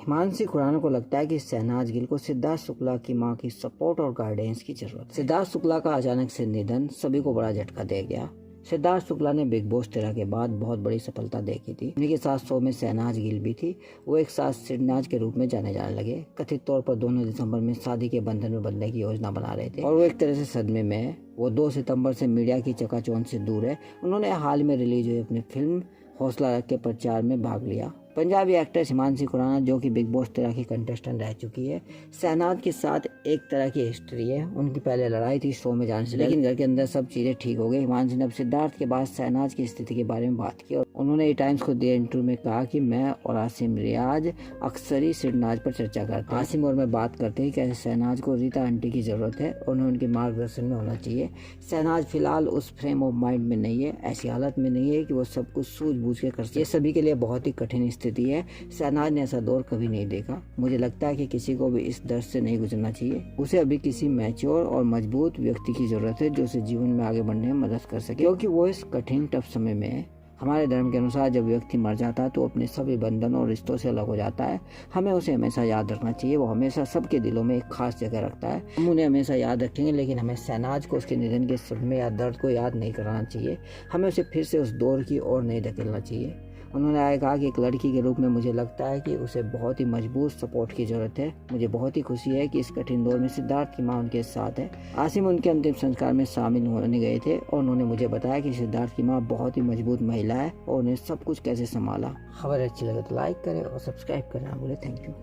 हिमांशी खुराना को लगता है कि शहनाज गिल को सिद्धार्थ शुक्ला की मां की सपोर्ट और गाइडेंस की जरूरत है। सिद्धार्थ शुक्ला का अचानक से निधन सभी को बड़ा झटका दे गया। सिद्धार्थ शुक्ला ने बिग बॉस 13 के बाद बहुत बड़ी सफलता देखी थी। उन्हीं के साथ शो में शहनाज गिल भी थी। वो एक साथ सिद्धार्थ के रूप में जाने लगे। कथित तौर पर दोनों दिसंबर में शादी के बंधन में बंधने की योजना बना रहे थे और वो एक तरह से सदमे में है। वो 2 सितंबर से मीडिया की चकाचौंध से दूर है। उन्होंने हाल में रिलीज हुई अपनी फिल्म हौसला रख के प्रचार में भाग लिया। पंजाबी एक्ट्रेस हिमांशी खुराना जो कि बिग बॉस 13 की कंटेस्टेंट रह चुकी है, शहनाज के साथ एक तरह की हिस्ट्री है। उनकी पहले लड़ाई थी शो में जाने से, लेकिन घर के अंदर सब चीजें ठीक हो गई। हिमांशी ने अब सिद्धार्थ के बाद शहनाज की स्थिति के बारे में बात की और उन्होंने टाइम्स को दिए इंटरव्यू में कहा कि मैं और आसिम रियाज अक्सर ही शहनाज पर चर्चा करते हैं। आसिम और मैं बात करते हैं कि शहनाज को रीता आंटी की जरूरत है और उन्हें उनके मार्गदर्शन में होना चाहिए। शहनाज फिलहाल उस फ्रेम ऑफ माइंड में नहीं है, ऐसी हालत में नहीं है कि वो सब कुछ सूझबूझ के कर सके। ये सभी के लिए बहुत ही कठिन स्थिति है। शहनाज ने ऐसा दौर कभी नहीं देखा। मुझे लगता है कि किसी को भी इस दर्द से नहीं गुजरना चाहिए। उसे अभी किसी मैच्योर और मजबूत व्यक्ति की जरूरत है जो उसे जीवन में आगे बढ़ने में मदद कर सके, क्योंकि वो इस कठिन टफ समय में है। हमारे धर्म के अनुसार जब व्यक्ति मर जाता है तो अपने सभी बंधनों और रिश्तों से अलग हो जाता है। हमें उसे हमेशा याद रखना चाहिए। वो हमेशा सबके दिलों में एक खास जगह रखता है। हम उन्हें हमेशा याद रखेंगे, लेकिन हमें शहनाज को उसके निधन के सदमे या दर्द को याद नहीं कराना चाहिए। हमें उसे फिर से उस दौर की ओर नहीं धकेलना चाहिए। उन्होंने आगे कहा कि एक लड़की के रूप में मुझे लगता है कि उसे बहुत ही मजबूत सपोर्ट की जरूरत है। मुझे बहुत ही खुशी है कि इस कठिन दौर में सिद्धार्थ की मां उनके साथ है। आसिम उनके अंतिम संस्कार में शामिल होने गए थे और उन्होंने मुझे बताया कि सिद्धार्थ की मां बहुत ही मजबूत महिला है और उन्हें सब कुछ कैसे संभाला। खबर अच्छी लगे तो लाइक करें और सब्सक्राइब करें। बोले थैंक यू।